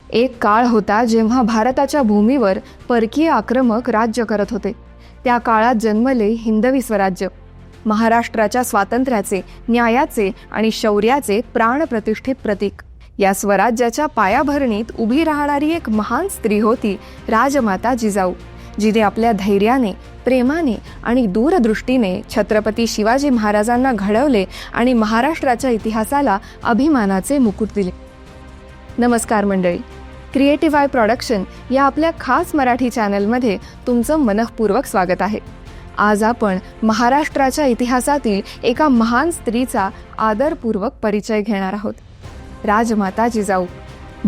एक काळ होता जेव्हा भारताच्या भूमीवर परकीय आक्रमक राज्य करत होते. त्या काळात जन्मले हिंदवी स्वराज्य. महाराष्ट्राच्या स्वातंत्र्याचे, न्यायाचे आणि शौर्याचे प्राणप्रतिष्ठित प्रतीक. या स्वराज्याच्या पायाभरणीत उभी राहणारी एक महान स्त्री होती राजमाता जिजाऊ, जिने आपल्या धैर्याने, प्रेमाने आणि दूरदृष्टीने छत्रपती शिवाजी महाराजांना घडवले आणि महाराष्ट्राच्या इतिहासाला अभिमानाचे मुकुट दिले. नमस्कार मंडळी, क्रिएटिव्ह आय प्रोडक्शन या आपल्या खास मराठी चॅनलमध्ये तुमचं मनःपूर्वक स्वागत आहे. आज आपण महाराष्ट्राच्या इतिहासातील एका महान स्त्रीचा आदरपूर्वक परिचय घेणार आहोत. राजमाता जिजाऊ,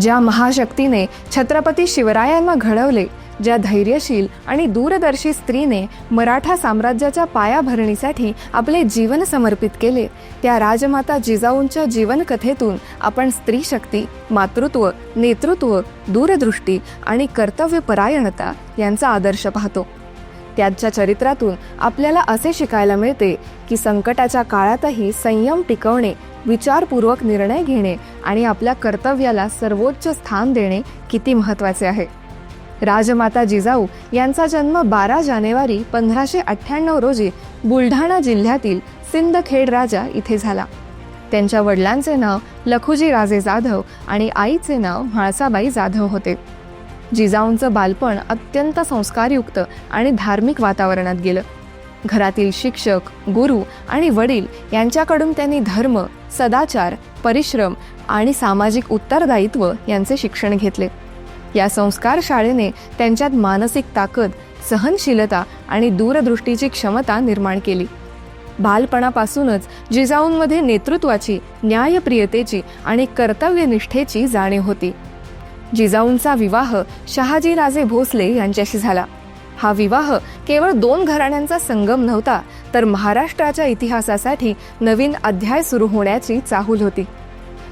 ज्या महाशक्तीने छत्रपती शिवरायांना घडवले, ज्या धैर्यशील आणि दूरदर्शी स्त्रीने मराठा साम्राज्याच्या पायाभरणीसाठी आपले जीवन समर्पित केले, त्या राजमाता जिजाऊंच्या जीवनकथेतून आपण स्त्रीशक्ती, मातृत्व, नेतृत्व, दूरदृष्टी आणि कर्तव्यपरायणता यांचा आदर्श पाहतो. त्यांच्या चरित्रातून आपल्याला असे शिकायला मिळते की संकटाच्या काळातही संयम टिकवणे, विचारपूर्वक निर्णय घेणे आणि आपल्या कर्तव्याला सर्वोच्च स्थान देणे किती महत्त्वाचे आहे. राजमाता जिजाऊ यांचा जन्म 12 जानेवारी 1598 रोजी बुलढाणा जिल्ह्यातील सिंदखेड राजा इथे झाला. त्यांच्या वडिलांचे नाव लखुजी राजे जाधव आणि आईचे नाव म्हाळसाबाई जाधव होते. जिजाऊंचं बालपण अत्यंत संस्कारयुक्त आणि धार्मिक वातावरणात गेलं. घरातील शिक्षक, गुरु आणि वडील यांच्याकडून त्यांनी धर्म, सदाचार, परिश्रम आणि सामाजिक उत्तरदायित्व यांचे शिक्षण घेतले. या संस्कार शाळेने त्यांच्यात मानसिक ताकद, सहनशीलता आणि दूरदृष्टीची क्षमता निर्माण केली. बालपणापासूनच जिजाऊंमध्ये नेतृत्वाची, न्यायप्रियतेची आणि कर्तव्यनिष्ठेची जाणीव होती. जिजाऊंचा विवाह शहाजीराजे भोसले यांच्याशी झाला. हा विवाह केवळ 2 घराण्यांचा संगम नव्हता, तर महाराष्ट्राच्या इतिहासासाठी नवीन अध्याय सुरू होण्याची चाहूल होती.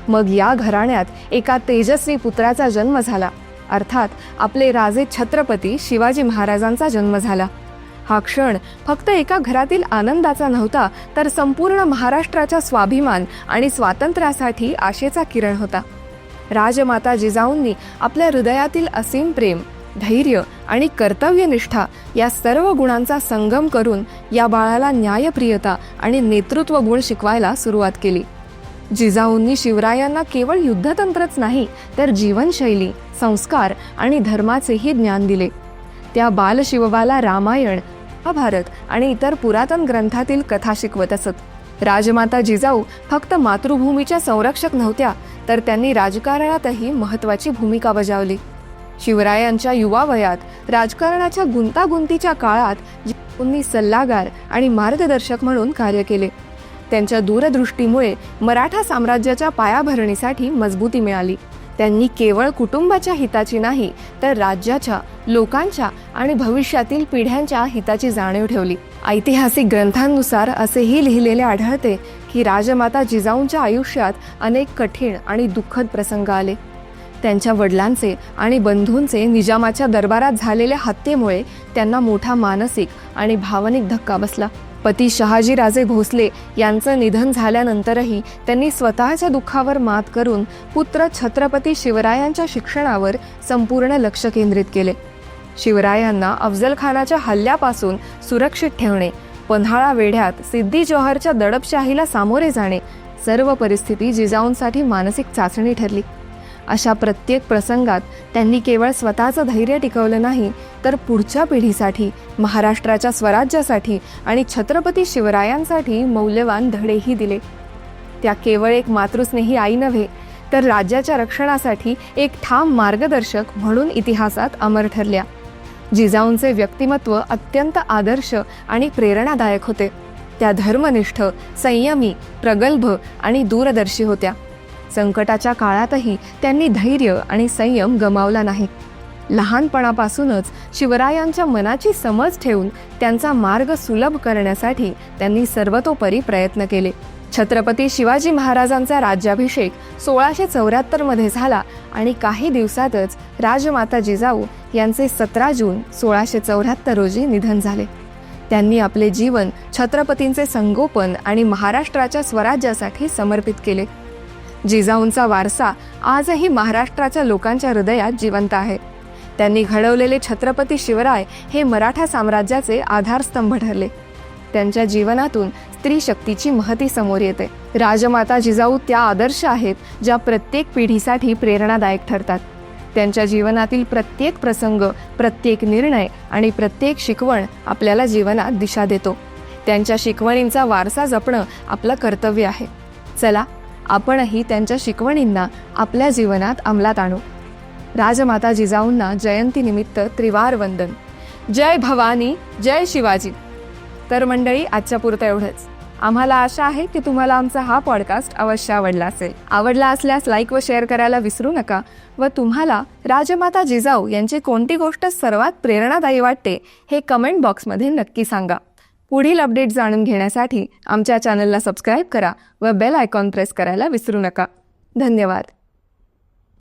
मग या घराण्यात एका तेजस्वी पुत्राचा जन्म झाला, अर्थात आपले राजे छत्रपती शिवाजी महाराजांचा जन्म झाला. हा क्षण फक्त एका घरातील आनंदाचा नव्हता, तर संपूर्ण महाराष्ट्राच्या स्वाभिमान आणि स्वातंत्र्यासाठी आशेचा किरण होता. राजमाता जिजाऊंनी आपल्या हृदयातील असीम प्रेम, धैर्य आणि कर्तव्यनिष्ठा या सर्व गुणांचा संगम करून या बाळाला न्यायप्रियता आणि नेतृत्व गुण शिकवायला सुरुवात केली. जिजाऊंनी शिवरायांना केवळ युद्धतंत्रच नाही, तर जीवनशैली, संस्कार आणि धर्माचेही ज्ञान दिले. त्या बालशिवबाला रामायण, महाभारत आणि इतर पुरातन ग्रंथातील कथा शिकवत असत. राजमाता जिजाऊ फक्त मातृभूमीच्या संरक्षक नव्हत्या, तर त्यांनी राजकारणातही महत्त्वाची भूमिका बजावली. शिवरायांच्या युवा वयात राजकारणाच्या गुंतागुंतीच्या काळात जिजाऊंनी सल्लागार आणि मार्गदर्शक म्हणून कार्य केले. त्यांच्या दूरदृष्टीमुळे मराठा साम्राज्याच्या पायाभरणीसाठी मजबूती मिळाली. त्यांनी केवळ कुटुंबाच्या हिताची नाही, तर राज्याच्या, लोकांच्या आणि भविष्यातील पिढ्यांच्या हिताची जाणीव ठेवली. ऐतिहासिक ग्रंथांनुसार असेही लिहिलेले आढळते की राजमाता जिजाऊंच्या आयुष्यात अनेक कठीण आणि दुःखद प्रसंग आले. त्यांच्या वडिलांचे आणि बंधूंचे निजामाच्या दरबारात झालेल्या हत्येमुळे त्यांना मोठा मानसिक आणि भावनिक धक्का बसला. पती शहाजीराजे भोसले यांचं निधन झाल्यानंतरही त्यांनी स्वतःच्या दुःखावर मात करून पुत्र छत्रपती शिवरायांच्या शिक्षणावर संपूर्ण लक्ष केंद्रित केले. शिवरायांना अफजलखानाच्या हल्ल्यापासून सुरक्षित ठेवणे, पन्हाळा वेढ्यात सिद्दी जोहरच्या दडपशाहीला सामोरे जाणे, सर्व परिस्थिती जिजाऊंसाठी मानसिक चाचणी ठरली. अशा प्रत्येक प्रसंगात त्यांनी केवळ स्वतःचं धैर्य टिकवलं नाही, तर पुढच्या पिढीसाठी, महाराष्ट्राच्या स्वराज्यासाठी आणि छत्रपती शिवरायांसाठी मौल्यवान धडेही दिले. त्या केवळ एक मातृस्नेही आई नव्हे, तर राज्याच्या रक्षणासाठी एक ठाम मार्गदर्शक म्हणून इतिहासात अमर ठरल्या. जिजाऊंचे व्यक्तिमत्व अत्यंत आदर्श आणि प्रेरणादायक होते. त्या धर्मनिष्ठ, संयमी, प्रगल्भ आणि दूरदर्शी होत्या. संकटाच्या काळातही त्यांनी धैर्य आणि संयम गमावला नाही. लहानपणापासूनच शिवरायांच्या मनाची समज ठेवून त्यांचा मार्ग सुलभ करण्यासाठी त्यांनी सर्वतोपरी प्रयत्न केले. छत्रपती शिवाजी महाराजांचा राज्याभिषेक 1674 मध्ये झाला आणि काही दिवसातच राजमाता जिजाऊ यांचे 17 जून 1674 रोजी निधन झाले. त्यांनी आपले जीवन छत्रपतींचे संगोपन आणि महाराष्ट्राच्या स्वराज्यासाठी समर्पित केले. जिजाऊंचा वारसा आजही महाराष्ट्राच्या लोकांच्या हृदयात जिवंत आहे. त्यांनी घडवलेले छत्रपती शिवराय हे मराठा साम्राज्याचे आधारस्तंभ ठरले. त्यांच्या जीवनातून स्त्री शक्तीची महती समोर येते. राजमाता जिजाऊ त्या आदर्श आहेत ज्या प्रत्येक पिढीसाठी प्रेरणादायक ठरतात. त्यांच्या जीवनातील प्रत्येक प्रसंग, प्रत्येक निर्णय आणि प्रत्येक शिकवण आपल्याला जीवनात दिशा देतो. त्यांच्या शिकवणींचा वारसा जपणं आपलं कर्तव्य आहे. चला, आपणही त्यांच्या शिकवणींना आपल्या जीवनात अंमलात आणू. राजमाता जिजाऊंना जयंतीनिमित्त त्रिवार वंदन. जय भवानी, जय शिवाजी. तर मंडळी, आजच्या पुरतं एवढंच. आम्हाला आशा आहे की तुम्हाला आमचा हा पॉडकास्ट अवश्य आवडला असेल. आवडला असल्यास लाईक व शेअर करायला विसरू नका. व तुम्हाला राजमाता जिजाऊ यांची कोणती गोष्ट सर्वात प्रेरणादायी वाटते हे कमेंट बॉक्समध्ये नक्की सांगा. पुढील अपडेट जाणून घेण्यासाठी आमच्या चॅनलला सबस्क्राईब करा व बेल आयकॉन प्रेस करायला विसरू नका. धन्यवाद.